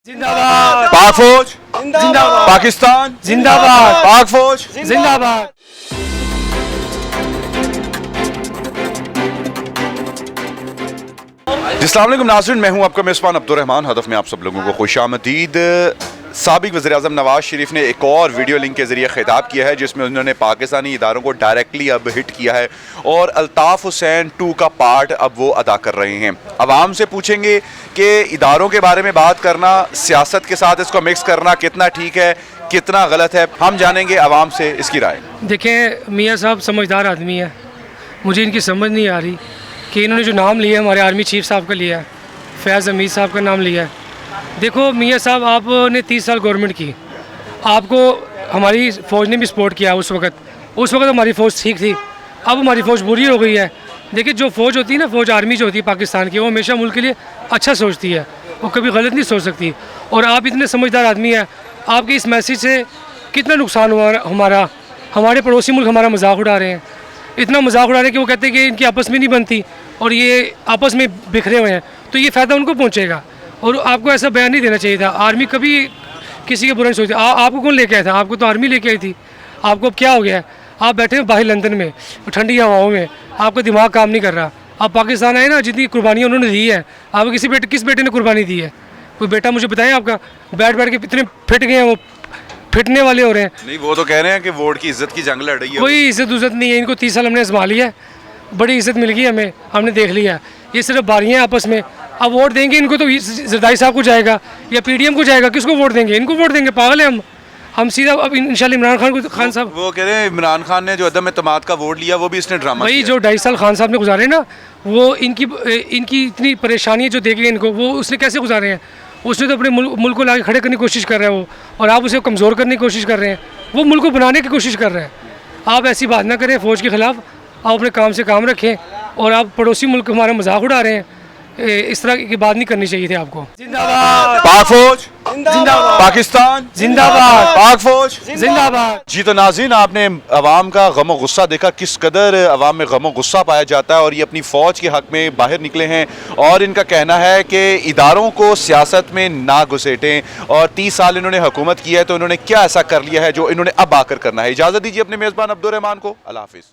जिंदाबाद पाक फौज जिंदाबाद पाकिस्तान जिंदाबाद पाक फौज जिंदाबाद। अस्सलाम वालेकुम नाज़रीन, मैं हूं आपका मेज़बान अब्दुर्रहमान। हदफ में आप सब लोगों को खुशामदीद। साबिक वज़ीर-ए-आज़म नवाज़ शरीफ ने एक और वीडियो लिंक के ज़रिए ख़िताब किया है जिसमें उन्होंने पाकिस्तानी इदारों को डायरेक्टली अब हिट किया है और अल्ताफ़ हुसैन 2 का पार्ट अब वो अदा कर रहे हैं। आवाम से पूछेंगे कि इदारों के बारे में बात करना, सियासत के साथ इसको मिक्स करना कितना ठीक है, कितना गलत है। हम जानेंगे आवाम से इसकी राय। देखें, मियाँ साहब समझदार आदमी है, मुझे इनकी समझ नहीं आ रही कि इन्होंने जो नाम लिया है हमारे आर्मी चीफ साहब का लिया है, फैज़ हमीद साहब का नाम लिया है। देखो मियाँ साहब, आपने 30 साल गवर्नमेंट की, आपको हमारी फ़ौज ने भी सपोर्ट किया उस वक्त हमारी फ़ौज ठीक थी। अब हमारी फ़ौज बुरी हो गई है। देखिए, जो फ़ौज होती है ना, फ़ौज आर्मी जो होती है पाकिस्तान की, वो हमेशा मुल्क के लिए अच्छा सोचती है, वो कभी गलत नहीं सोच सकती। और आप इतने समझदार आदमी हैं, आपके इस मैसेज से कितना नुकसान हुआ हमारे पड़ोसी मुल्क हमारा मजाक उड़ा रहे हैं, इतना मजाक उड़ा रहे हैं कि वो कहते हैं कि इनकी आपस में नहीं बनती और ये आपस में बिखरे हुए हैं, तो ये फ़ायदा उनको पहुंचेगा। और आपको ऐसा बयान नहीं देना चाहिए था। आर्मी कभी किसी के बुरा नहीं सोचती। आपको कौन लेके आया था? आपको तो आर्मी लेके आई थी। आपको अब क्या हो गया है? आप बैठे हैं बाहर लंदन में ठंडी हवाओं में, आपका दिमाग काम नहीं कर रहा। आप पाकिस्तान आए ना, जितनी कुर्बानियाँ उन्होंने दी है, आपको किस बेटे ने कुर्बानी दी है? कोई बेटा मुझे बताएं आपका। बैठ बैठ के इतने फिट गए हैं, वो फिटने वाले हो रहे हैं। नहीं, वो तो कह रहे हैं कि वोट की इज्जत की जंग लड़ रही है। कोई इज्जत नहीं है इनको। 30 साल हमने संभाली है, बड़ी इज्जत मिल गई हमें, हमने देख लिया। ये सिर्फ बारियाँ आपस में। अब वोट देंगे इनको तो जरदारी साहब को जाएगा या पीडीएम को जाएगा, किसको वोट देंगे? इनको वोट देंगे। पागल है हम सीधा अब इंशाल्लाह इमरान खान साहब। वो कह रहे हैं इमरान खान ने जो अदम एतमाद का वोट लिया वो भी इसने ड्रामा वही किया। जो 2.5 साल खान साहब ने गुजारे ना, वो इनकी इतनी परेशानी जो देख ली इनको, वो उसने कैसे गुजारे हैं? उसने तो अपने मुल्क को लाके खड़े करने की कोशिश कर रहा है वो, और आप उसे कमज़ोर करने की कोशिश कर रहे हैं। वो मुल्क को बनाने की कोशिश कर रहे हैं। आप ऐसी बात ना करें फ़ौज के ख़िलाफ़। आप अपने काम से काम रखें, और आप पड़ोसी मुल्क हमारा मजाक उड़ा रहे हैं। इस तरह की बात नहीं करनी चाहिए थी आपको। जिंदाबाद पाक फौज जिंदाबाद पाकिस्तान जिंदाबाद पाक फौज जिंदाबाद। जी तो नाज़रीन, आपने अवाम का गम गुस्सा देखा, किस कदर अवाम में गम गुस्सा पाया जाता है। और ये अपनी फ़ौज के हक़ में बाहर निकले हैं और इनका कहना है कि इदारों को सियासत में ना घुसेटें। और 30 साल इन्होंने हुकूमत की है, तो इन्होंने क्या ऐसा कर लिया है जो इन्होंने अब आकर करना है। इजाज़त दीजिए अपने मेज़बान अब्दुर्रहमान को। अल्लाह हाफ़िज़।